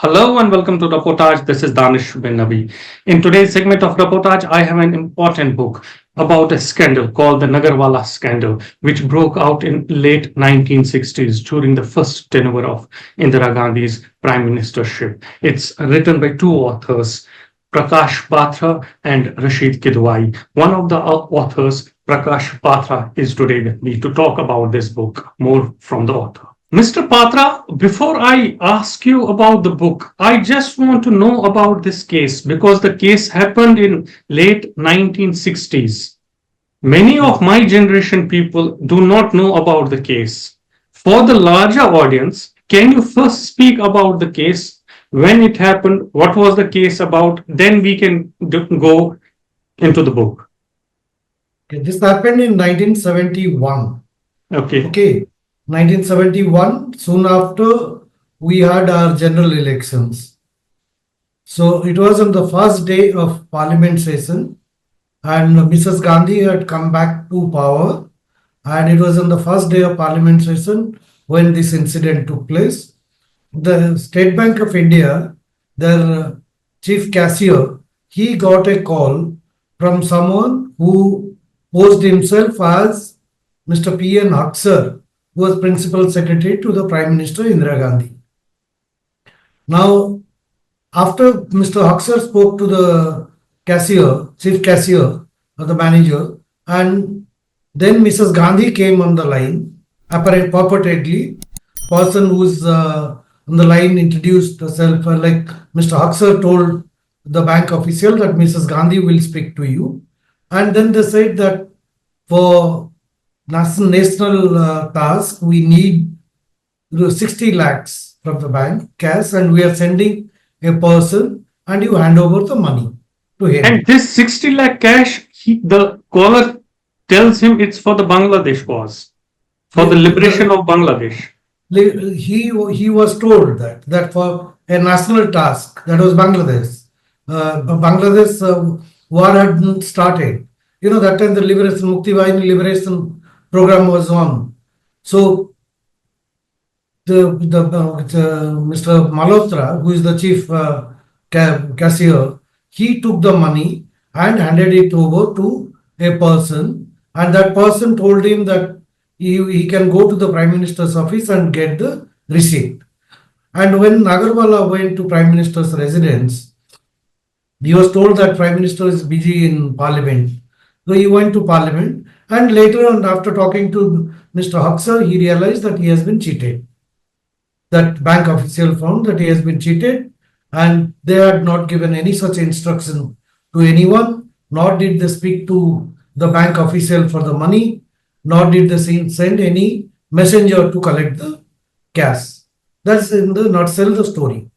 Hello and welcome to Reportage. This is Danish bin Nabi. In today's segment of Reportage, I have an important book about a scandal called the Nagarwala scandal, which broke out in late 1960s during the first tenure of Indira Gandhi's prime ministership. It's written by two authors, Prakash Patra and Rashid Kidwai. One of the authors, Prakash Patra, is today with me to talk about this book. More from the author. Mr. Patra, before I ask you about the book, I just want to know about this case because the case happened in late 1960s. Many of my generation people do not know about the case. For the larger audience, can you first speak about the case, when it happened, what was the case about, then we can go into the book. Okay, this happened in 1971. Okay. Okay, 1971, soon after we had our general elections. So it was on the first day of Parliament session, and Mrs. Gandhi had come back to power, and it was on the first day of Parliament session when this incident took place. The State Bank of India, their chief cashier, he got a call from someone who posed himself as Mr. P.N. Huxer, who was Principal Secretary to the Prime Minister Indira Gandhi. Now, after Mr. Huxer spoke to the cashier, chief cashier, or the manager, and then Mrs. Gandhi came on the line, purportedly, person who's on the line introduced herself, like Mr. Huxer told the bank official that Mrs. Gandhi will speak to you. And then they said that for national task, we need 60 lakhs from the bank cash, and we are sending a person, and you hand over the money to him. And this 60 lakh cash, the caller tells him it's for the Bangladesh cause, for the liberation of Bangladesh. He was told that for a national task, that was Bangladesh. Bangladesh war had started. You know, that time the liberation, Mukti Bahini liberation program was on. So Mr. Malhotra, who is the chief cashier, he took the money and handed it over to a person, and that person told him that he can go to the Prime Minister's office and get the receipt. And when Nagarwala went to Prime Minister's residence, he was told that Prime Minister is busy in Parliament. So he went to Parliament, and later on, after talking to Mr. Huxer, he realized that he has been cheated. That bank official found that he has been cheated, and they had not given any such instruction to anyone, nor did they speak to the bank official for the money, nor did they send any messenger to collect the cash. That's in the nutshell the story.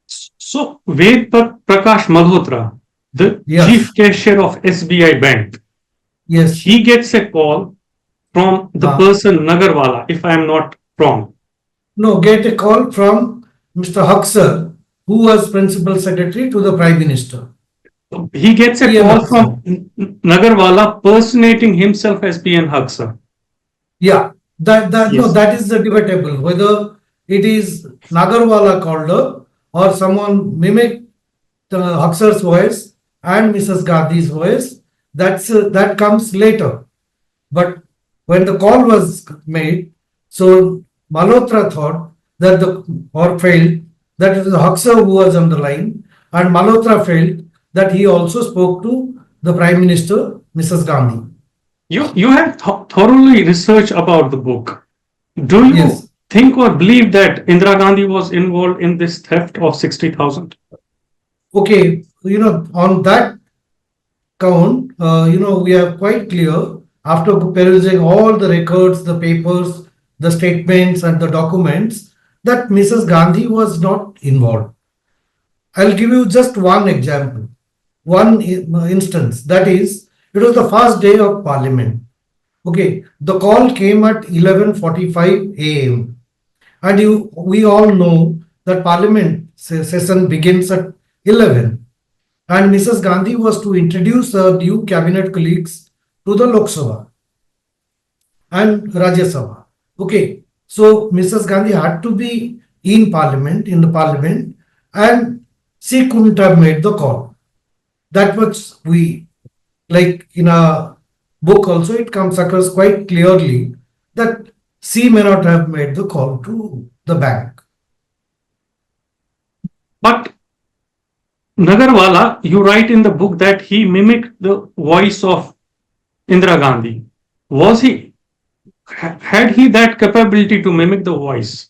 So Prakash Malhotra, the chief cashier of SBI Bank, he gets a call from the person Nagarwala, if I am not wrong. No, get a call from Mr. Huxer, who was Principal Secretary to the Prime Minister. He gets a call from Nagarwala personating himself as P.N. Huxer. Yeah, that is the debatable, whether it is Nagarwala called up or someone mimicked Huxer's voice and Mrs. Gandhi's voice. That comes later. But when the call was made, so Malhotra thought that felt that it was Huxer who was on the line, and Malhotra felt that he also spoke to the Prime Minister, Mrs. Gandhi. You have thoroughly researched about the book. Do you think or believe that Indira Gandhi was involved in this theft of 60,000? Okay, on that count, we are quite clear after perusing all the records, the papers, the statements and the documents that Mrs. Gandhi was not involved. I'll give you just one example, one instance. That is, it was the first day of Parliament. Okay, the call came at 11:45 a.m. And we all know that Parliament session begins at 11. And Mrs. Gandhi was to introduce her new cabinet colleagues to the Lok Sabha and Rajya Sabha. Okay, so Mrs. Gandhi had to be in the parliament, and she couldn't have made the call. That was we, like in a book also, it comes across quite clearly that she may not have made the call to the bank. But Nagarwala, you write in the book that he mimicked the voice of Indira Gandhi. Was he, had he that capability to mimic the voice?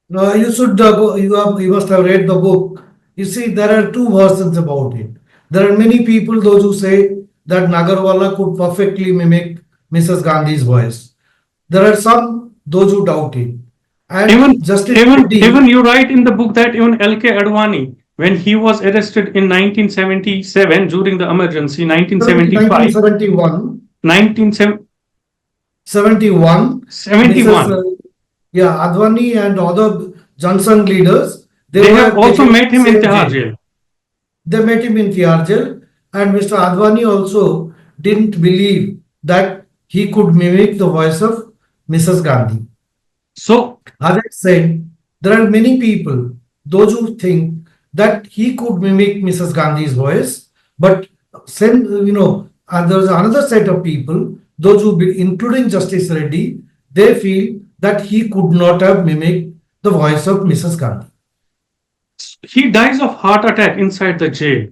You should you must have read the book. You see, there are two versions about it. There are many people, those who say that Nagarwala could perfectly mimic Mrs. Gandhi's voice. There are some those who doubt it. Even, And Justice even, Reddy, even you write in the book that even L.K. Advani, when he was arrested in 1977 during the emergency, 1975, 1971, 1971, 71, Mrs. Yeah, Advani and other Johnson leaders, they they have were also taken to met the him in same Tihar jail. jail. They met him in Tihar jail, and Mr. Advani also didn't believe that he could mimic the voice of Mrs. Gandhi. So, As I said, there are many people, those who think that he could mimic Mrs. Gandhi's voice, but and there's another set of people, those who, including Justice Reddy, they feel that he could not have mimicked the voice of Mrs. Gandhi. he dies of heart attack inside the jail.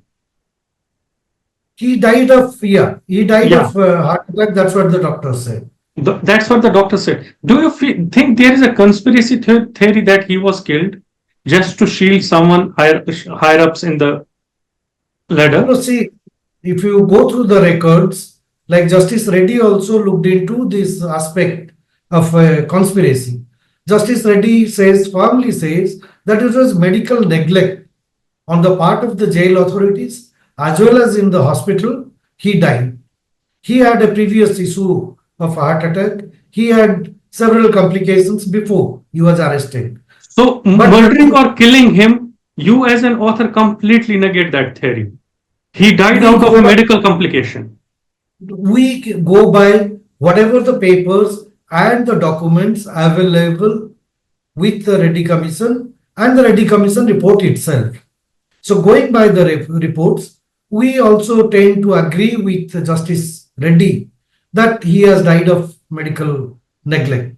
He died of, yeah, he died Yeah, of heart attack. That's what the doctor said. that's what the doctor said. Do you think there is a conspiracy theory that he was killed just to shield someone higher ups in the ladder? See, if you go through the records, like Justice Reddy also looked into this aspect of conspiracy. Justice Reddy firmly says that it was medical neglect on the part of the jail authorities as well as in the hospital. He died. He had a previous issue of heart attack. He had several complications before he was arrested. So, But murdering or killing him, you as an author completely negate that theory. He died we out of go a by, medical complication. we go by whatever the papers and the documents available with the Reddy Commission and the Reddy Commission report itself. So going by the reports, we also tend to agree with Justice Reddy that he has died of medical neglect.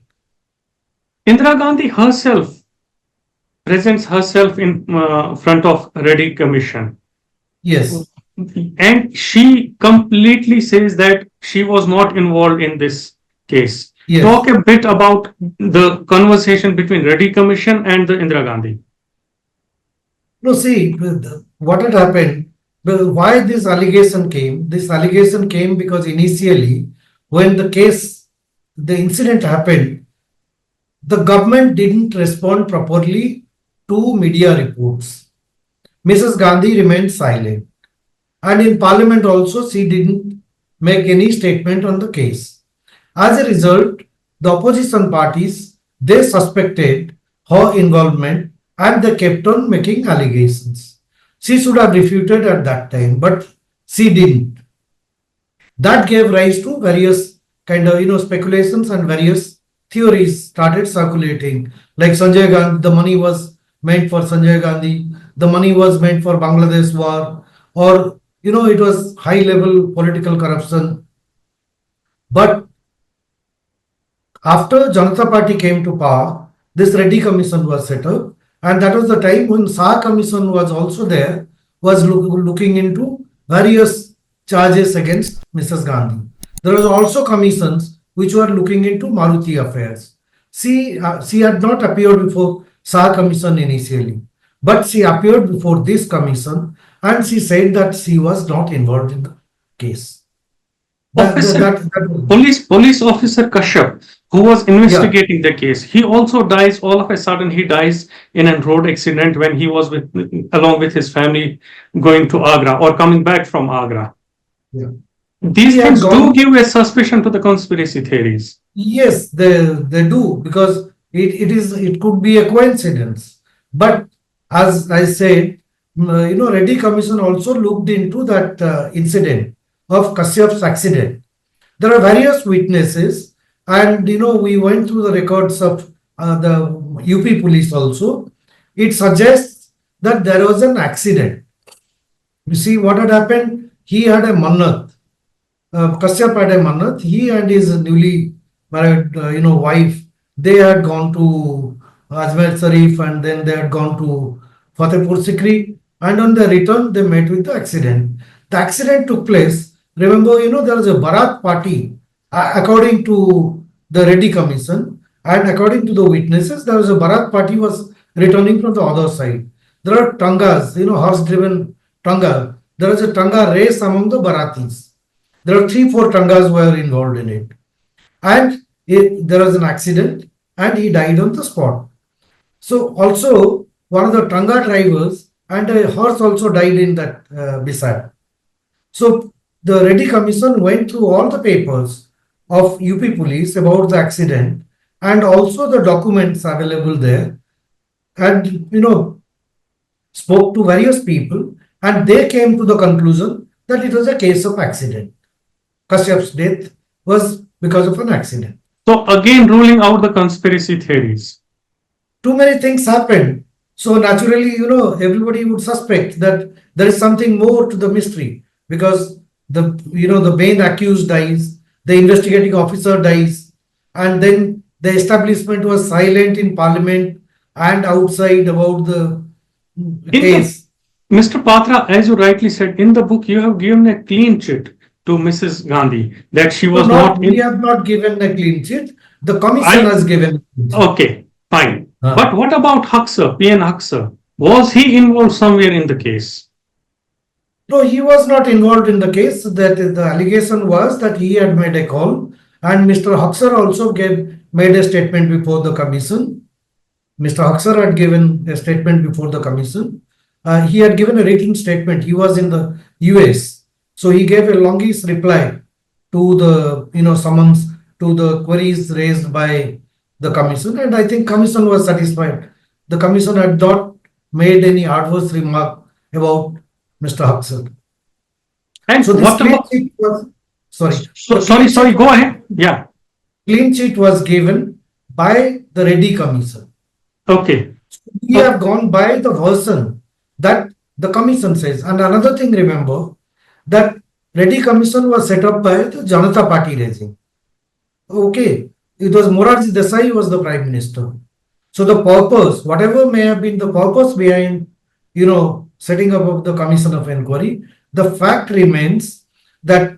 Indira Gandhi herself presents herself in front of Reddy Commission. Yes, And she completely says that she was not involved in this case. yes. Talk a bit about the conversation between Reddy Commission and the Indira Gandhi. No, see, what had happened, why this allegation came? This allegation came because initially, when the incident happened, the government didn't respond properly to media reports. Mrs. Gandhi remained silent. And in parliament also, she didn't make any statement on the case. As a result, the opposition parties, they suspected her involvement and they kept on making allegations. She should have refuted at that time, but she didn't. That gave rise to various kind of speculations, and various theories started circulating. Like Sanjay Gandhi, the money was meant for Sanjay Gandhi, the money was meant for Bangladesh war, or it was high level political corruption. But after Janata Party came to power, this Reddy Commission was set up, and that was the time when Shah Commission was also there, was looking into various charges against Mrs. Gandhi. There was also commissions which were looking into Maruti affairs. She had not appeared before Shah Commission initially, but she appeared before this commission, and she said that she was not involved in the case. Officer, police officer Kashyap, who was Yeah, investigating the case, he also dies. All of a sudden, he dies in a road accident when he was along with his family going to Agra or coming back from Agra. yeah. These He had things do gone. give a suspicion to the conspiracy theories. Yes, they do, because it could be a coincidence. But as I said, Reddy Commission also looked into that incident of Kashyap's accident. There are various witnesses, and we went through the records of the UP police also, it suggests that there was an accident. You see what had happened? He had a mannat. Kashyap had a mannat. He and his newly married, wife, they had gone to Ajmer Sharif and then they had gone to Fatehpur Sikri. And on the return, they met with the accident. The accident took place. Remember, there was a Bharat party, according to the Reddy Commission, and according to the witnesses, there was a Bharat party was returning from the other side. There are tangas, horse-driven tanga. There is a tanga race among the Bharatis. There are three, four tangas were involved in it, and there was an accident, and he died on the spot. So also one of the tanga drivers and a horse also died in that mishap. So the Reddy Commission went through all the papers of UP police about the accident and also the documents available there, and spoke to various people, and they came to the conclusion that it was a case of accident. Kashyap's death was because of an accident. So again, ruling out the conspiracy theories. Too many things happened. So naturally, everybody would suspect that there is something more to the mystery, because the main accused dies, the investigating officer dies, and then the establishment was silent in parliament and outside about the In case. Mr. Patra, as you rightly said, in the book, you have given a clean chit to Mrs. Gandhi that she was not We have not given a clean sheet. The I- commission has given. A clean sheet. Okay, fine. Ah. But what about Huxer, PN Huxer? Was he involved somewhere in the case? No, he was not involved in the case. That the allegation was that he had made a call, and Mr. Huxer also made a statement before the commission. Mr. Huxer had given a statement before the commission. He had given a written statement. He was in the US, so he gave a longish reply to the summons to the queries raised by the commission, and I think commission was satisfied. The commission had not made any adverse remark about Mr. Huxer. And So this what clean about? sheet was sorry. So, sorry, go ahead. Yeah. Clean sheet was given by the Reddy Commission. Okay. We have gone by the version that the commission says. And another thing, remember that Reddy Commission was set up by the Janata Party regime. Okay, it was Morarji Desai was the prime minister. So the purpose, whatever may have been the purpose behind, setting up of the commission of inquiry, the fact remains that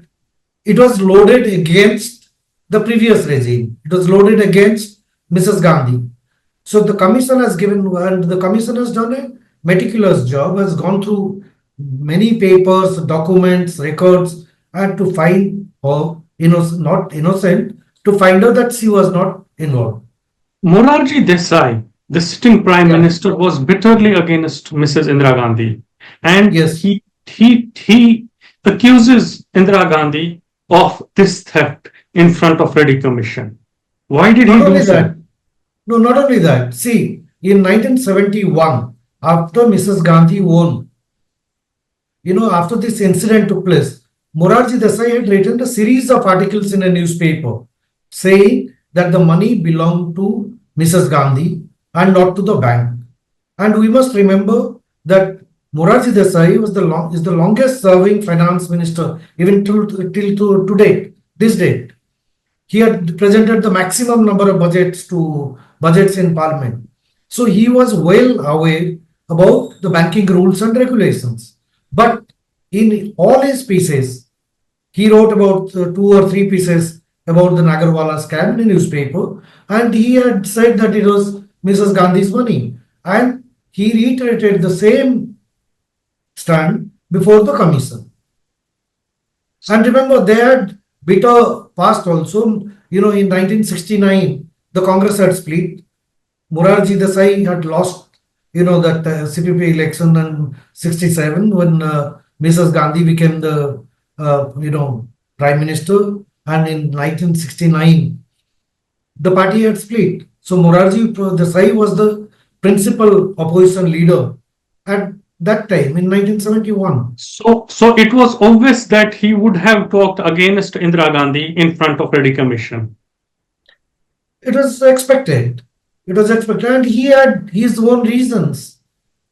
it was loaded against the previous regime. It was loaded against Mrs. Gandhi. So the commission has given, and the commission has done a meticulous job, has gone through many papers, documents, records, and to find her not innocent, to find out that she was not involved. Morarji Desai, the sitting prime Yeah. minister, was bitterly against Mrs. Indira Gandhi, and Yes. he accuses Indira Gandhi of this theft in front of Reddy Commission. Why did he Not do only so? that, no, not only that. See, in 1971, after Mrs. Gandhi won, after this incident took place, Morarji Desai had written a series of articles in a newspaper saying that the money belonged to Mrs. Gandhi and not to the bank. And we must remember that Morarji Desai is the longest serving finance minister even till today, this date. He had presented the maximum number of budgets in parliament. So he was well aware about the banking rules and regulations. But in all his pieces, he wrote about 2 or 3 pieces about the Nagarwala scam in a newspaper, and he had said that it was Mrs. Gandhi's money. And he reiterated the same stand before the commission. And remember, they had bitter past also. In 1969, the Congress had split. Morarji Desai had lost, that CPP election in 67 when Mrs. Gandhi became the, prime minister. And in 1969, the party had split. So Morarji Desai was the principal opposition leader at that time in 1971. So it was obvious that he would have talked against Indira Gandhi in front of Reddy Commission. It was expected. It was expected, and he had his own reasons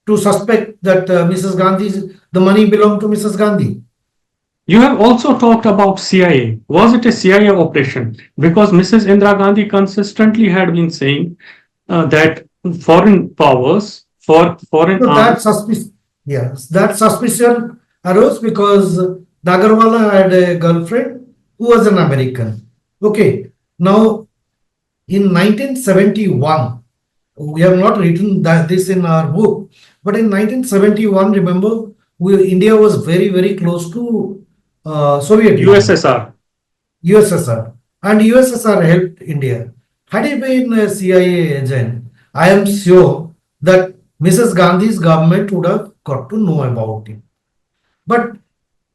to suspect that Mrs. Gandhi's the money belonged to Mrs. Gandhi. You have also talked about CIA. Was it a CIA operation? Because Mrs. Indira Gandhi consistently had been saying that foreign powers, for foreign So that arms, suspicion, yes, that suspicion arose because Nagarwala had a girlfriend who was an American. Okay, now in 1971, we have not written that this in our book, but in 1971, remember, India was very, very close to Soviet Union, USSR. USSR, and USSR helped India. Had he been a CIA agent, I am sure that Mrs. Gandhi's government would have got to know about it. But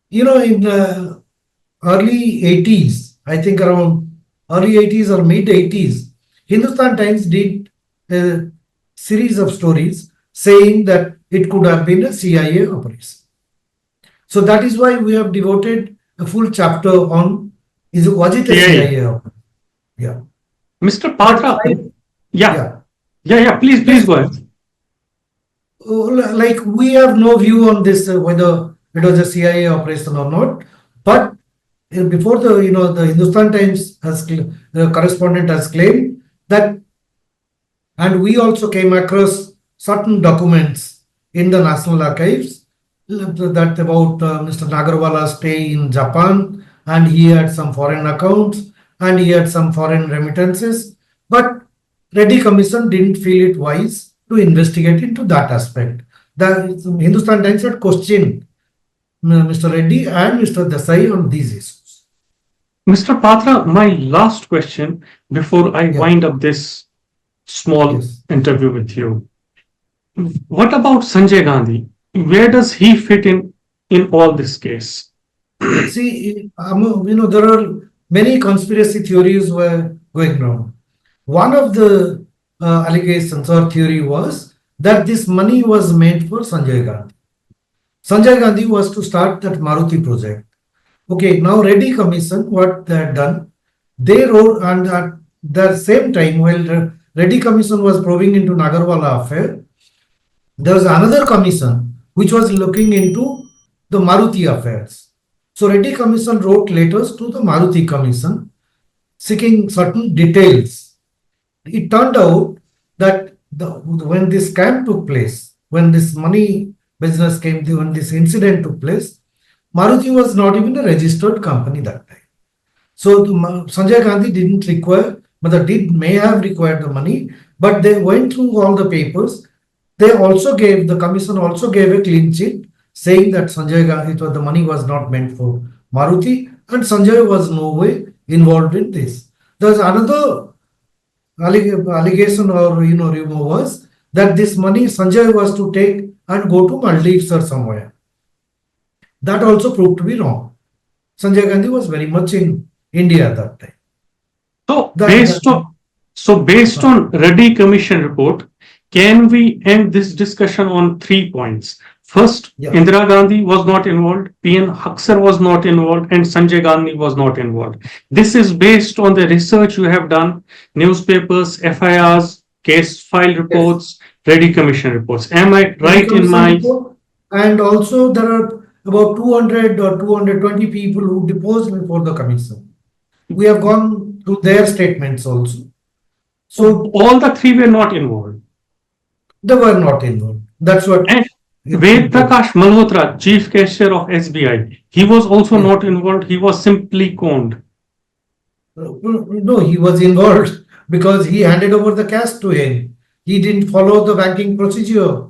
in early 80s, I think around early 80s or mid 80s, Hindustan Times did a series of stories saying that it could have been a CIA operation. So that is why we have devoted a full chapter on was it a CIA. CIA operation? Yeah. Mr. But Patra, yeah, yeah, please yes, go ahead. like we have no view on this whether it was a CIA operation or not. But before the Hindustan Times the correspondent has claimed that, and we also came across certain documents in the National Archives that about Mr. Nagarwala's stay in Japan, and he had some foreign accounts and he had some foreign remittances. But Reddy Commission didn't feel it wise to investigate into that aspect. The Hindustan Times had questioned Mr. Reddy and Mr. Desai on these issues. Mr. Patra, my last question before I Yeah. wind up this small Yes. interview with you. What about Sanjay Gandhi? Where does he fit in all this case? See, there are many conspiracy theories were going on. One of the allegations or theory was that this money was meant for Sanjay Gandhi. Sanjay Gandhi was to start that Maruti project. Okay, now Reddy Commission, what they had done, they wrote, and at the same time, while the Reddy Commission was probing into Nagarwala affair, there was another commission which was looking into the Maruti affairs. So Reddy Commission wrote letters to the Maruti Commission seeking certain details. It turned out that when this scam took place, when this money business came, when this incident took place, Maruti was not even a registered company that time. So Sanjay Gandhi didn't require, but may have required the money, but they went through all the papers. The commission also gave a clean sheet saying that Sanjay Gandhi, the money was not meant for Maruti, and Sanjay was no way involved in this. There's another allegation or rumor was that this money Sanjay was to take and go to Maldives or somewhere. That also proved to be wrong. Sanjay Gandhi was very much in India at that time. So That, based on Reddy Commission report, can we end this discussion on 3 points? First, Yeah. Indira Gandhi was not involved, PN Haksar was not involved, and Sanjay Gandhi was not involved. This is based on the research you have done, newspapers, FIRs, case file reports, Reddy Commission reports. Am I right in my... report, and also there are about 200 or 220 people who deposed before the commission. We have gone through their statements also. So all the 3 were not involved. they were not involved. That's what. And Ved Prakash Malhotra, chief cashier of SBI, he was also not involved. He was simply conned. No, he was involved because he handed over the cash to him. He didn't follow the banking procedure,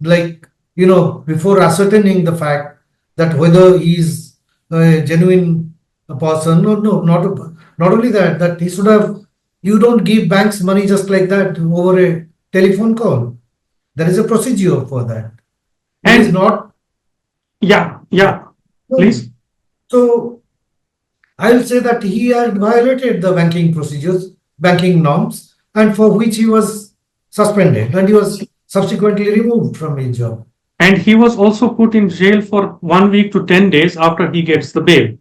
like before ascertaining the fact that whether he's a genuine person. No, not only that he should have. You don't give banks money just like that over a telephone call. There is a procedure for that. It is not. Yeah, please. So I'll say that he had violated the banking procedures, banking norms, and for which he was suspended, and he was subsequently removed from his job. And he was also put in jail for 1 week to 10 days after he gets the bail.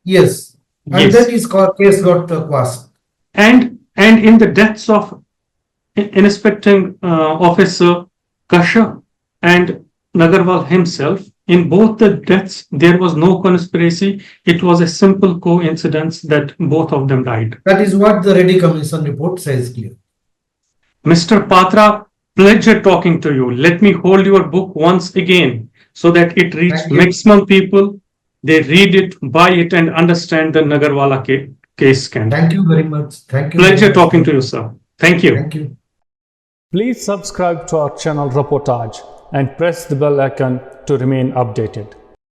Yes, and Yes. then his case got quashed. And in the deaths of Inspecting Officer Kasha and Nagarwal himself. In both the deaths, there was no conspiracy. It was a simple coincidence that both of them died. That is what the Reddy Commission report says clear. Mr. Patra, pleasure talking to you. Let me hold your book once again so that it reaches Thank you. maximum people. They read it, buy it, and understand the Nagarwala case scandal. Thank you very much. Thank you. Pleasure very much. talking to you, sir. Thank you. Thank you. Please subscribe to our channel Reportage and press the bell icon to remain updated.